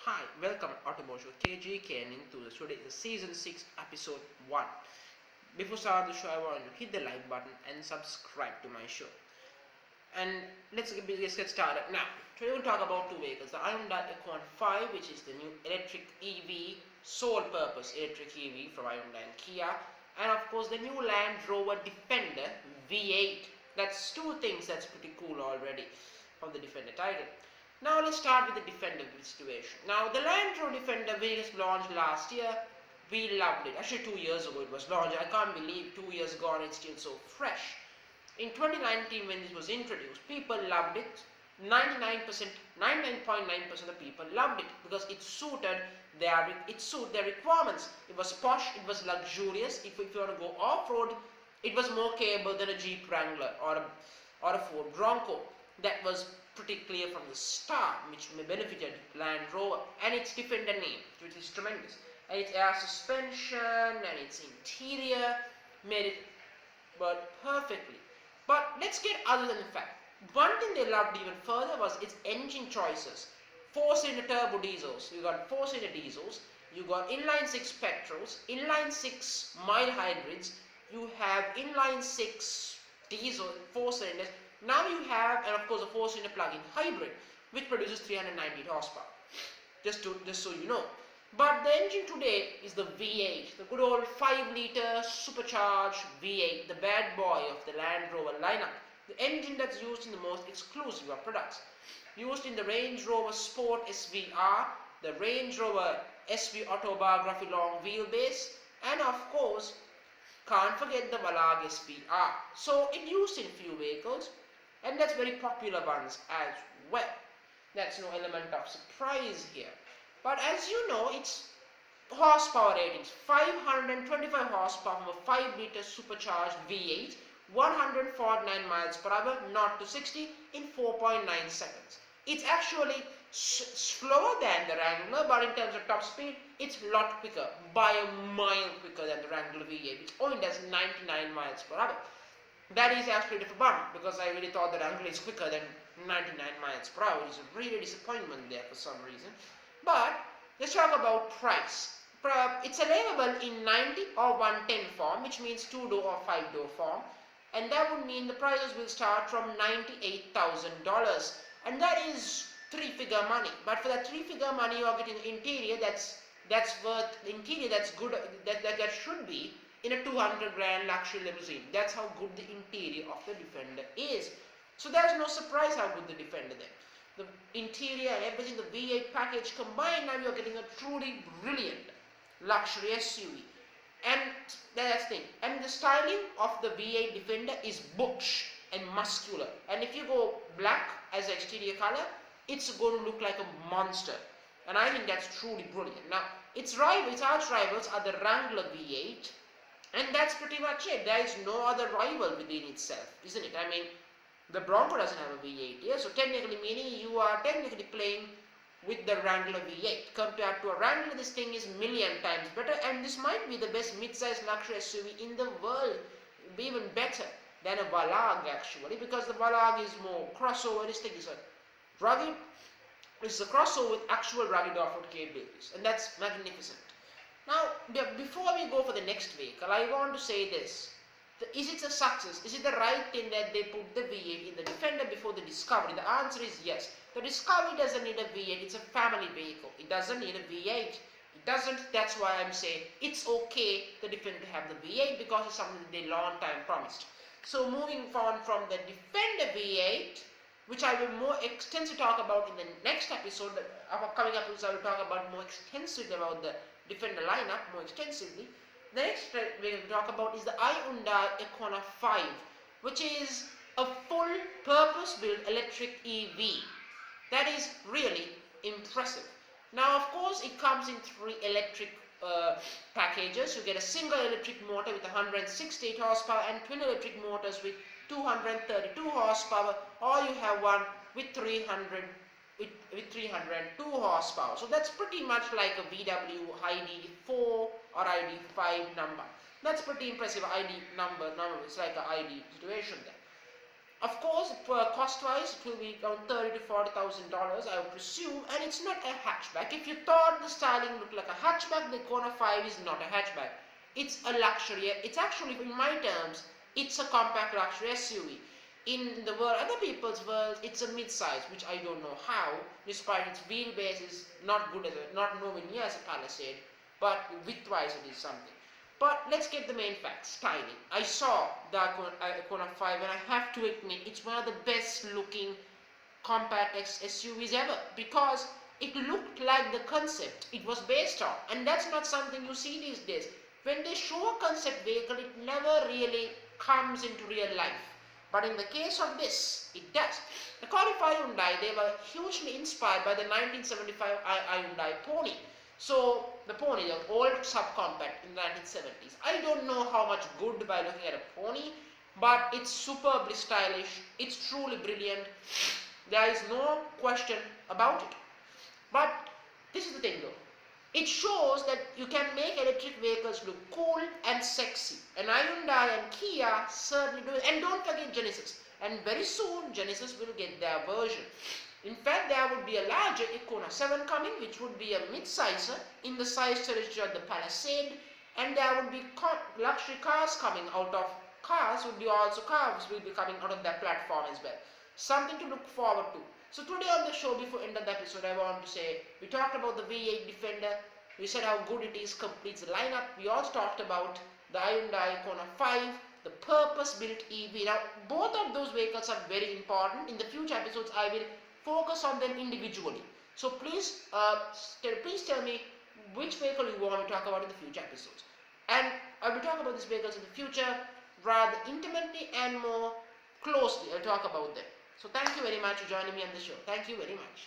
Hi, welcome Automotive KGK and Enthusiast. Today is the season 6 episode 1. Before starting the show, I want you to hit the like button and subscribe to my show. And let's get started now. Today we'll talk about two vehicles. The Hyundai ep1 5, which is the new electric EV, sole purpose electric EV from Hyundai and Kia. And of course the new Land Rover Defender V8. That's two things that's pretty cool already from the Defender title. Now let's start with the Defender situation. Now the Land Rover Defender was launched last year. We loved it. Actually 2 years ago it was launched. I can't believe 2 years gone it's still so fresh. In 2019 when this was introduced, people loved it. 99.9% of the people loved it because it suited their requirements. It was posh, it was luxurious. If you want to go off-road, it was more capable than a Jeep Wrangler or a Ford Bronco. That was pretty clear from the start, which benefited Land Rover and its Defender name, which is tremendous. And its air suspension and its interior made it work perfectly. But let's get other than the fact. One thing they loved even further was its engine choices. 4-cylinder turbo diesels. You got 4-cylinder diesels. You got inline 6 petrols, inline 6 mild hybrids. You have inline 6 diesel 4 cylinders. Now you have, and of course, a 4-cylinder plug-in hybrid, which produces 390 horsepower. Just so you know. But the engine today is the V8, the good old 5-liter supercharged V8, the bad boy of the Land Rover lineup. The engine that's used in the most exclusive of products. Used in the Range Rover Sport SVR, the Range Rover SV Autobiography long wheelbase, and of course, can't forget the Valag SVR. So it used in few vehicles, and that's very popular ones as well. That's no element of surprise here. But as you know, its horsepower ratings, 525 horsepower from a 5-liter supercharged V8, 149 miles per hour, 0 to 60 in 4.9 seconds. It's actually slower than the Wrangler, but in terms of top speed, it's a lot quicker, by a mile quicker than the Wrangler V8, which only does 99 miles per hour. That is actually a bummer, because I really thought the Wrangler is quicker than 99 miles per hour. It's a really disappointment there for some reason. But let's talk about price. It's available in 90 or 110 form, which means 2-door or 5-door form. And that would mean the prices will start from $98,000. And that is 3-figure money. But for that 3-figure money, you are getting interior that's worth, interior that's good, that should be in a 200 grand luxury limousine. That's how good the interior of the Defender is. So there's no surprise how good the Defender is. The interior and everything, the V8 package combined, now you're getting a truly brilliant luxury SUV. And that's the thing. And the styling of the V8 Defender is butch and muscular. And if you go black as the exterior color, it's going to look like a monster. And I think that's truly brilliant. Now, its arch rivals are the Wrangler V8. And that's pretty much it. There is no other rival within itself, isn't it? I mean, the Bronco doesn't have a V8 here, so technically meaning you are technically playing with the Wrangler V8. Compared to a Wrangler, this thing is million times better, and this might be the best mid-size luxury SUV in the world, even better than a Valag actually, because the Valag is more crossover. This thing is a rugged, it's a crossover with actual rugged off-road capabilities, and that's magnificent. Now, before we go for the next vehicle, I want to say this. Is it a success? Is it the right thing that they put the V8 in the Defender before the Discovery? The answer is yes. The Discovery doesn't need a V8. It's a family vehicle. It doesn't need a V8. It doesn't. That's why I'm saying it's okay the Defender to have the V8 because it's something that they long time promised. So moving on from the Defender V8, which I will more extensively talk about in the next episode, upcoming episodes I will talk about more extensively about the Defender lineup, more extensively. The next we will talk about is the Hyundai ep1 5, which is a full purpose-built electric EV. That is really impressive. Now, of course, it comes in 3 electric packages. You get a single electric motor with 168 horsepower and twin electric motors with 232 horsepower, or you have one with 302 horsepower. So that's pretty much like a VW ID4 or ID5 number. That's pretty impressive ID number. It's like an ID situation there. Of course, cost-wise, it will be around $30,000 to $40,000, I would presume, and it's not a hatchback. If you thought the styling looked like a hatchback, the Kona 5 is not a hatchback. It's a luxury. It's actually, in my terms, it's a compact luxury SUV. In the world, other people's world, it's a mid-size, which I don't know how, despite its wheelbase is not good as not nowhere near as a Palisade, but width-wise it is something. But let's get the main facts. Styling. I saw the Icona 5 and I have to admit it's one of the best looking compact SUVs ever, because it looked like the concept it was based on, and that's not something you see these days. When they show a concept vehicle, it never really comes into real life. But in the case of this, it does. The Qualify Hyundai, they were hugely inspired by the 1975 Hyundai Pony. So the Pony, the old subcompact in the 1970s. I don't know how much good by looking at a Pony, but it's superbly stylish. It's truly brilliant. There is no question about it. But this is the thing though. It shows that you can make electric vehicles look cool and sexy. And Hyundai and Kia certainly do it. And don't forget Genesis. And very soon Genesis will get their version. In fact, there would be a larger Icona 7 coming, which would be a mid-sizer in the size territory of the Palisade. And there would be luxury cars coming out of cars, would be also cars will be coming out of that platform as well. Something to look forward to. So today on the show, before end of the episode, I want to say, we talked about the V8 Defender, we said how good it is, completes the lineup. We also talked about the Hyundai Icona 5, the purpose-built EV. Now, both of those vehicles are very important. In the future episodes, I will focus on them individually. So please tell me which vehicle you want me to talk about in the future episodes. And I will talk about these vehicles in the future rather intimately and more closely. I'll talk about them. So thank you very much for joining me on the show. Thank you very much.